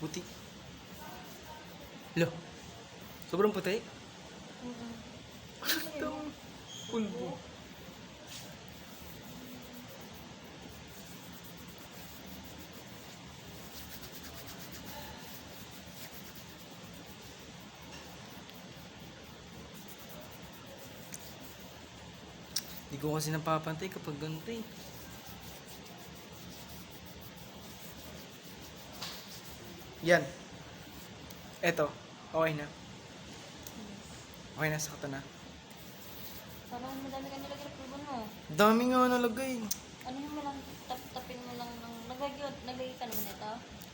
Puti. Lo. Sobrang puti. Itong pulbo. Hindi ko kasi napapantay kapag ganito eh. Yan. Eto. Okay na. Okay na, sakto na. Parang madami ka nilagay na pulbo mo. Dami nga nalagay. Ano yung lang, tap-tapin mo lang ng, naglagay ka naman ito?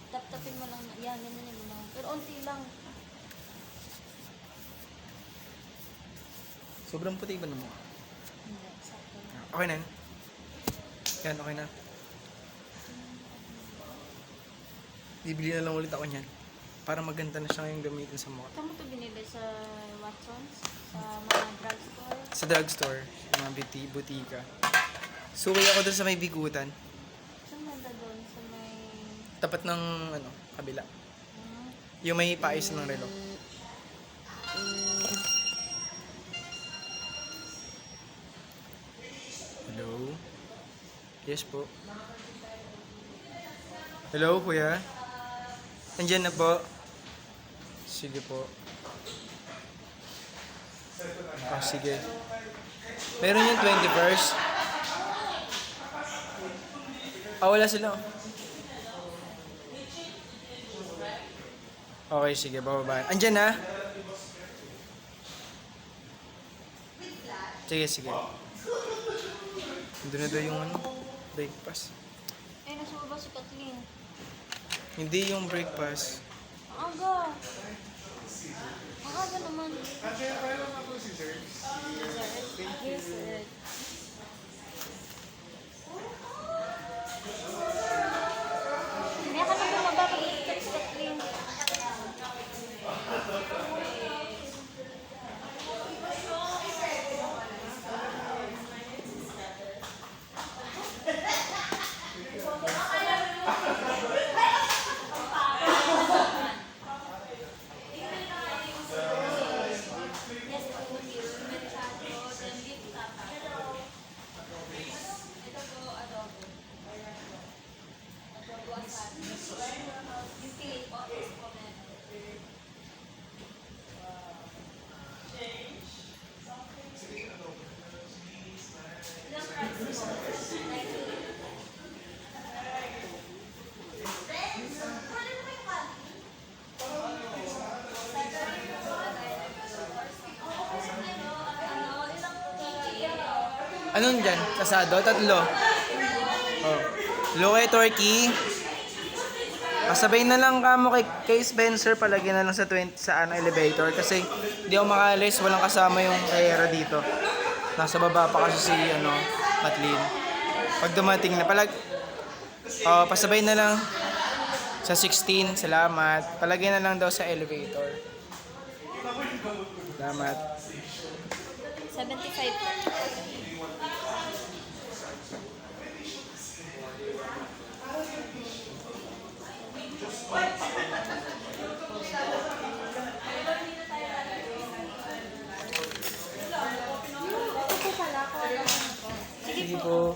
Tap-tapin mo lang, yan mo lang. Pero unti lang. Sobrang puti ba naman? Hindi, sakto. Okay na. Yan, okay na. Bibili na lang ulit ako niyan. Para maganda na siya ngayong gamitin sa mukha. Saan mo ito binili? Sa Watsons? Sa mga drugstore? Sa drugstore, sa mga butika. Suki ako dun sa may bigutan. Saan banda doon? Sa may... Tapat ng, kabila. Hmm? Yung may paayos ng relo. Hello? Yes po. Hello, kuya? Andyan na po. Sige po. Ah, sige. Meron yung 21st. Ah, wala sila. Okay, sige. Bababa. Andyan na? Sige, sige. Doon na daw yung breakfast. Eh, nasa baba si Kathleen. Hindi yung breakfast. Ang aga. Ang aga naman. Dessert. Hindi ka na bumaba pag ikikip si Kathleen. Anong dyan? Kasado? Tatlo? Oh. Loke turkey. Pasabay na lang kamo kay Spencer, palagi na lang sa 20 sa elevator kasi hindi ako makalis, walang kasama yung kayera dito. Nasa baba pa kasi si Kathleen. Pag dumating na pasabay na lang sa 16. Salamat. Palagi na lang daw sa elevator. Salamat. 75. Sige po.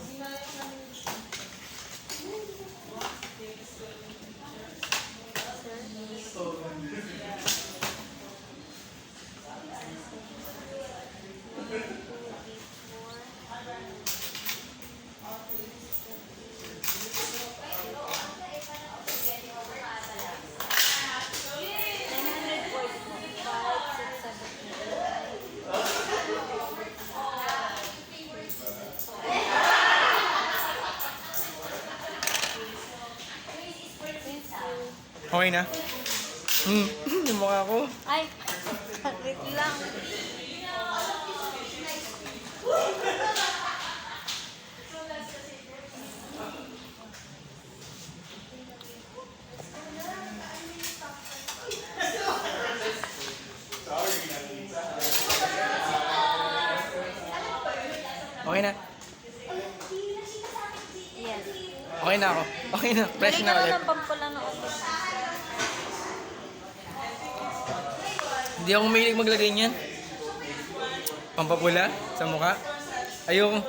Okay na? Yung mukha ko. Ay, sakit lang. Okay na. Yes. Okay na ako. Okay na. Fresh Balik na ka ulit. lang ng pampula na ulit. Hindi ako mahilig maglagay niyan. Pampapula sa mukha. Ayoko.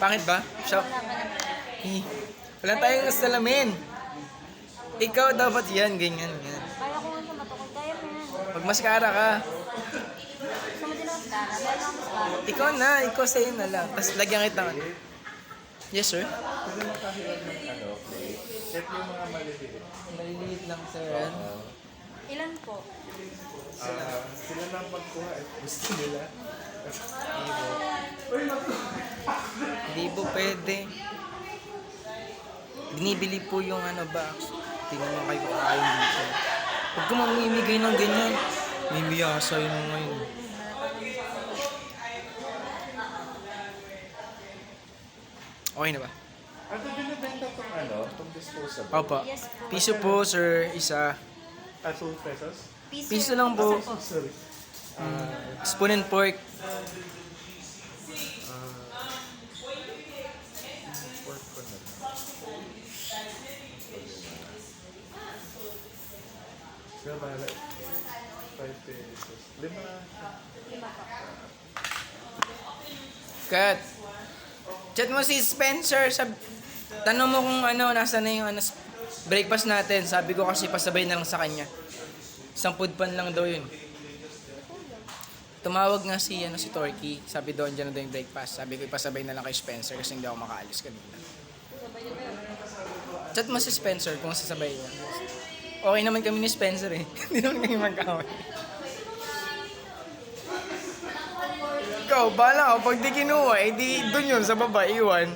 Pangit ba? Siya. Wala ka naman. Eh, wala tayong salamin. Ikaw dapat yan, ganyan, yan. Kaya ko nga sa mata ko. Kaya mo yan. Mag-mascara ka. Gusto mo din ang mascara? Meron akong mascara. Ikaw na, ikaw sa'yo na lang. Tapos lagyan kita. Yes, sir. Check yung mga maliliit. Maliliit lang, sir. Ilan po? Sila lang pagkuha eh. Gusto nila. Hindi po pwede. Binibili po yung ano box. Tingnan mo kayo kakain dito. Huwag ka mamimigay ng ganyan. Mimiyasa yun ngayon. Okay na ba? Ano binibenta itong ano? Itong disposable? Opo. Yes po. Piso po, sir. Isa. 2 pesos? Piso lang po. Isa Sorry. Spoon and fork. Pork ko na lang. Sila ba? 5 pesos. 5. Cut. Chat mo si Spencer. Tanong mo kung ano, nasa na yung ano, breakfast natin. Sabi ko kasi pasabay na lang sa kanya. Isang food pan lang daw yun. Tumawag nga si Torky. Sabi doon dyan na daw yung breakfast. Sabi ko ipasabay na lang kay Spencer kasi hindi ako makaalis kanina. Chat mo si Spencer kung sasabay niya. Okay naman kami ni Spencer eh. Hindi naman kami magkaway. Ikaw, bala ka. Pag di kinuha, eh di doon yun sa baba, iwan.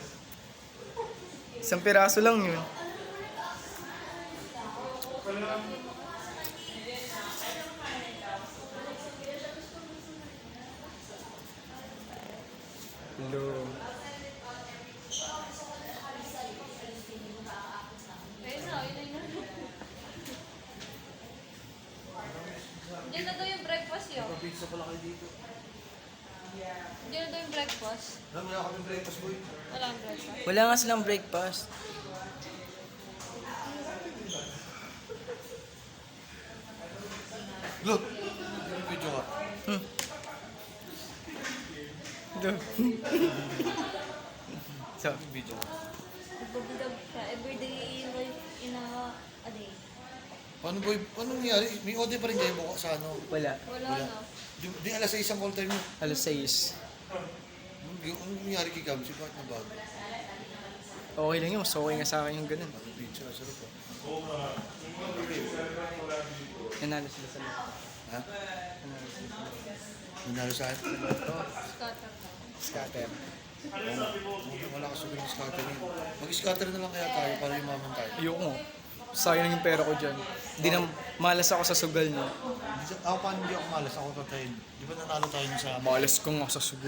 Isang piraso lang yun. Hello. Hindi na daw yung breakfast yun. Pizza pala kayo dito. Hindi na daw yung breakfast. Wala kami breakfast boy. Wala ang breakfast. Wala nga silang breakfast. Look! Video ka. So, Video ka. Nagbabidab siya. Everyday life in a day. Paano boy? Anong nangyari? May OD pa rin kayo buka sa ano? wala. Wala na. Di alas sa isang call time mo. Alas 6. Anong nangyari kay Gabs? Bakit na bago? Okay lang yun. Mas okay nga sa akin yung ganun. Pizza, sarap pa. Nanalo sila sa loob. Ha? Nanalo sila sa loob. Nanalo sa akin? Scatter. Scatter. Wala ka sabihin ng scatter yun. Mag-scatter na lang kaya tayo para yumaman tayo. Ayoko nga. Sayang yung pera ko dyan. Hindi na malas ako sa sugal, no? Ako paano hindi ako malas? Ako tatayin. Di ba nanalo tayo sa Malas ko nga sa sugal.